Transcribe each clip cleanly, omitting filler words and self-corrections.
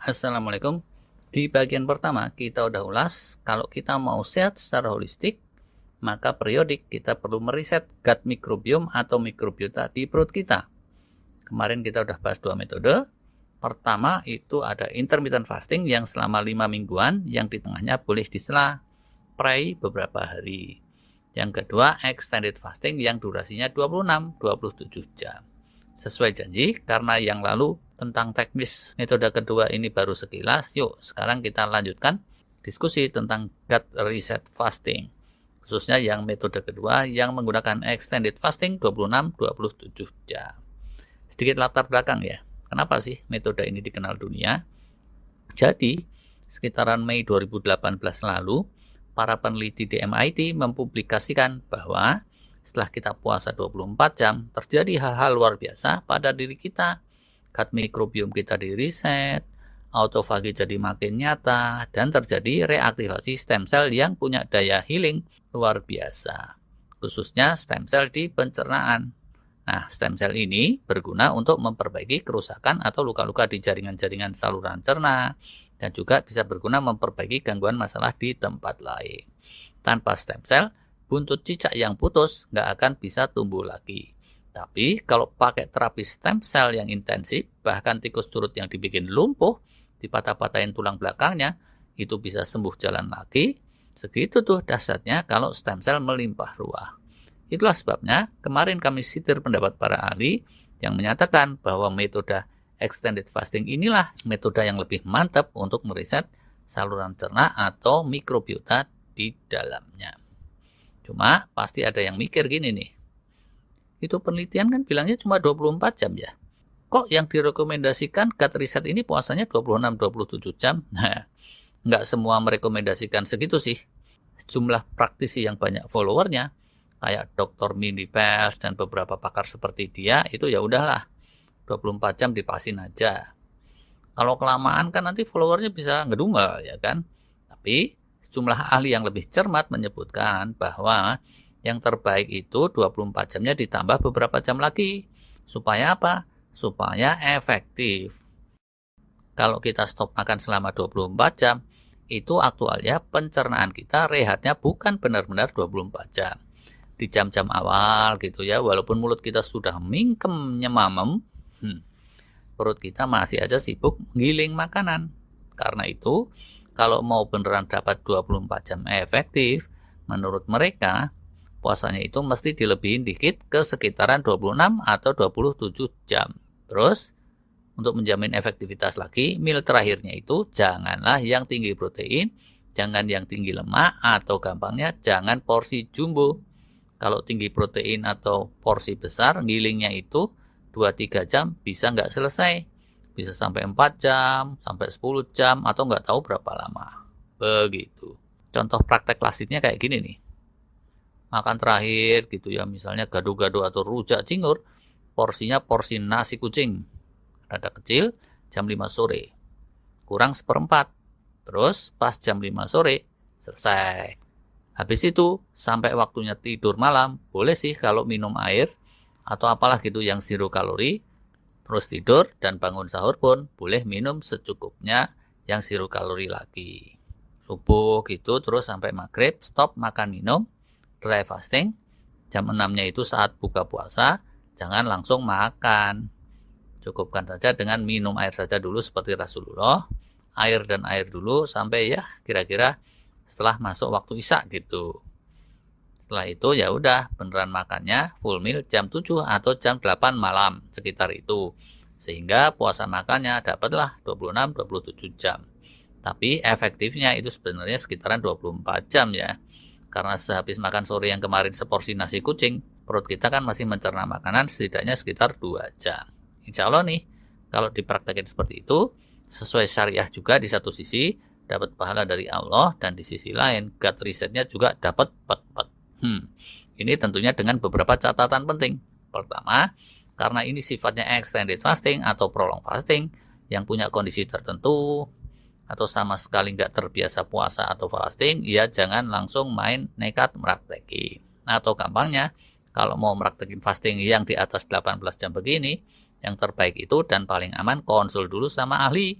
Assalamualaikum. Di bagian pertama kita udah ulas kalau kita mau sehat secara holistik, maka periodik kita perlu meriset gut microbiome atau mikrobiota di perut kita. Kemarin kita udah bahas dua metode. Pertama itu ada intermittent fasting yang selama 5 mingguan, yang di tengahnya boleh disela pray beberapa hari. Yang kedua extended fasting yang durasinya 26-27 jam. Sesuai janji, karena yang lalu tentang teknis metode kedua ini baru sekilas, yuk sekarang kita lanjutkan diskusi tentang gut reset fasting, khususnya yang metode kedua yang menggunakan extended fasting 26-27 jam. Sedikit latar belakang ya, kenapa sih metode ini dikenal dunia? Jadi, sekitaran Mei 2018 lalu, para peneliti di MIT mempublikasikan bahwa setelah kita puasa 24 jam, terjadi hal-hal luar biasa pada diri kita. Gut microbiome kita di-reset, autofagi jadi makin nyata, dan terjadi reaktivasi stem cell yang punya daya healing luar biasa. Khususnya stem cell di pencernaan. Nah, stem cell ini berguna untuk memperbaiki kerusakan atau luka-luka di jaringan-jaringan saluran cerna, dan juga bisa berguna memperbaiki gangguan masalah di tempat lain. Tanpa stem cell, buntut cicak yang putus nggak akan bisa tumbuh lagi. Tapi kalau pakai terapi stem cell yang intensif, bahkan tikus turut yang dibikin lumpuh, dipatah-patahin tulang belakangnya, itu bisa sembuh jalan lagi. Segitu tuh dahsyatnya kalau stem cell melimpah ruah. Itulah sebabnya kemarin kami sitir pendapat para ahli yang menyatakan bahwa metode extended fasting inilah metode yang lebih mantap untuk meriset saluran cerna atau mikrobiota di dalamnya. Cuma pasti ada yang mikir gini nih, itu penelitian kan bilangnya cuma 24 jam ya. Kok yang direkomendasikan gut reset ini puasanya 26-27 jam? Nah, nggak semua merekomendasikan segitu sih. Jumlah praktisi yang banyak followernya, kayak Dr. Mini Pers dan beberapa pakar seperti dia, itu ya udahlah, 24 jam dipasin aja. Kalau kelamaan kan nanti followernya bisa ngedumel ya kan. Tapi sejumlah ahli yang lebih cermat menyebutkan bahwa yang terbaik itu 24 jamnya ditambah beberapa jam lagi. Supaya apa? Supaya efektif. Kalau kita stop makan selama 24 jam, itu aktualnya pencernaan kita rehatnya bukan benar-benar 24 jam. Di jam-jam awal gitu ya, walaupun mulut kita sudah mingkem nyemamem, perut kita masih aja sibuk menggiling makanan. Karena itu, kalau mau beneran dapat 24 jam efektif, menurut mereka, puasanya itu mesti dilebihin dikit ke sekitaran 26 atau 27 jam. Terus, untuk menjamin efektivitas lagi, meal terakhirnya itu janganlah yang tinggi protein, jangan yang tinggi lemak, atau gampangnya jangan porsi jumbo. Kalau tinggi protein atau porsi besar, gilingnya itu 2-3 jam bisa nggak selesai. Bisa sampai 4 jam, sampai 10 jam, atau nggak tahu berapa lama. Begitu. Contoh praktek klasiknya kayak gini nih. Makan terakhir gitu ya, misalnya gado-gado atau rujak cingur, porsinya porsi nasi kucing. Rada kecil, jam 5 sore. Kurang seperempat. Terus pas jam 5 sore, selesai. Habis itu, sampai waktunya tidur malam, boleh sih kalau minum air, atau apalah gitu yang zero kalori, terus tidur dan bangun sahur pun boleh minum secukupnya yang zero kalori lagi. Subuh gitu terus sampai maghrib stop makan minum, dry fasting. Jam 6-nya itu saat buka puasa, jangan langsung makan. Cukupkan saja dengan minum air saja dulu seperti Rasulullah. Air dan air dulu sampai ya kira-kira setelah masuk waktu isya gitu. Setelah itu ya udah beneran makannya full meal jam 7 atau jam 8 malam sekitar itu. Sehingga puasa makannya dapatlah 26-27 jam. Tapi efektifnya itu sebenarnya sekitaran 24 jam ya. Karena sehabis makan sore yang kemarin seporsi nasi kucing, perut kita kan masih mencerna makanan setidaknya sekitar 2 jam. Insya Allah nih, kalau dipraktekin seperti itu, sesuai syariah juga di satu sisi, dapat pahala dari Allah, dan di sisi lain, gut resetnya juga dapat pet-pet. Ini tentunya dengan beberapa catatan penting. Pertama, karena ini sifatnya extended fasting atau prolonged fasting yang punya kondisi tertentu atau sama sekali nggak terbiasa puasa atau fasting, ya jangan langsung main nekat meraktekin. Atau gampangnya, kalau mau meraktekin fasting yang di atas 18 jam begini, yang terbaik itu dan paling aman konsul dulu sama ahli.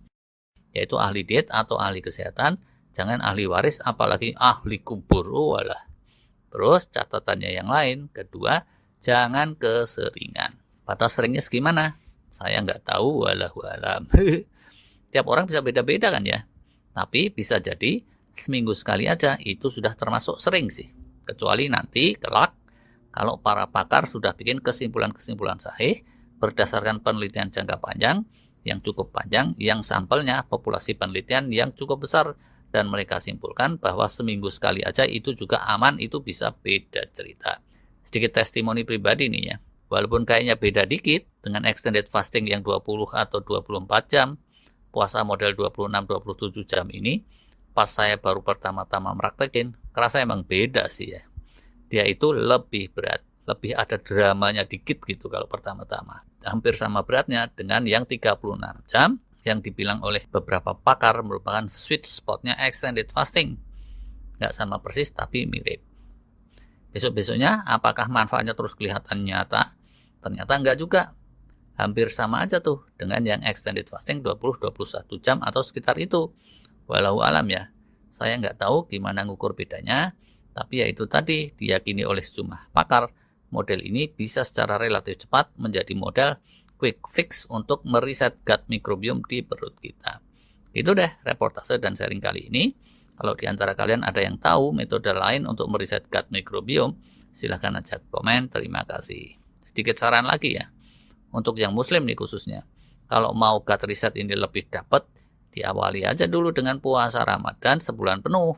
yaitu ahli diet atau ahli kesehatan, jangan ahli waris, apalagi ahli kubur. Walah. Terus catatannya yang lain, kedua, jangan keseringan. Batas seringnya segimana? Saya nggak tahu, walahu alam. Tiap orang bisa beda-beda kan ya. Tapi bisa jadi seminggu sekali aja itu sudah termasuk sering sih. Kecuali nanti kelak kalau para pakar sudah bikin kesimpulan-kesimpulan sahih berdasarkan penelitian jangka panjang yang cukup panjang, yang sampelnya populasi penelitian yang cukup besar, dan mereka simpulkan bahwa seminggu sekali aja itu juga aman, itu bisa beda cerita. Sedikit testimoni pribadi nih ya. Walaupun kayaknya beda dikit dengan extended fasting yang 20 atau 24 jam, puasa model 26-27 jam ini, pas saya baru pertama-tama praktekin, kerasa emang beda sih ya. Dia itu lebih berat, lebih ada dramanya dikit gitu kalau pertama-tama. Hampir sama beratnya dengan yang 36 jam yang dibilang oleh beberapa pakar merupakan sweet spotnya extended fasting. Nggak sama persis tapi mirip. Besok-besoknya apakah manfaatnya terus kelihatan nyata? Ternyata enggak juga. Hampir sama aja tuh dengan yang extended fasting 20-21 jam atau sekitar itu. Walau alam ya, saya nggak tahu gimana ngukur bedanya, tapi ya itu tadi diyakini oleh sejumlah pakar, model ini bisa secara relatif cepat menjadi model quick fix untuk meriset gut microbiome di perut kita. Itu deh reportase dan sharing kali ini. Kalau di antara kalian ada yang tahu metode lain untuk meriset gut microbiome, silahkan aja komen. Terima kasih. Sedikit saran lagi ya, untuk yang muslim nih khususnya. Kalau mau gut reset ini lebih dapat, diawali aja dulu dengan puasa Ramadan sebulan penuh.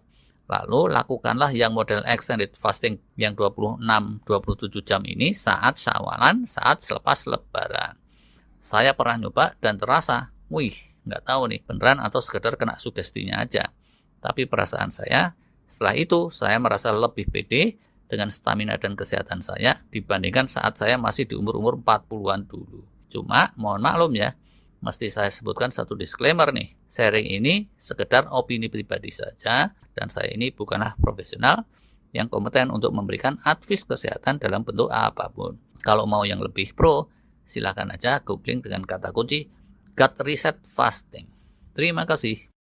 Lalu lakukanlah yang model extended fasting yang 26-27 jam ini saat Syawalan, saat selepas lebaran. Saya pernah nyoba dan terasa, wih, nggak tahu nih beneran atau sekedar kena sugestinya aja. Tapi perasaan saya, setelah itu saya merasa lebih pede dengan stamina dan kesehatan saya dibandingkan saat saya masih di umur-umur 40-an dulu. Cuma, mohon maklum ya, mesti saya sebutkan satu disclaimer nih. Sharing ini sekedar opini pribadi saja, dan saya ini bukanlah profesional yang kompeten untuk memberikan advies kesehatan dalam bentuk apapun. Kalau mau yang lebih pro, silakan aja googling dengan kata kunci gut reset fasting. Terima kasih.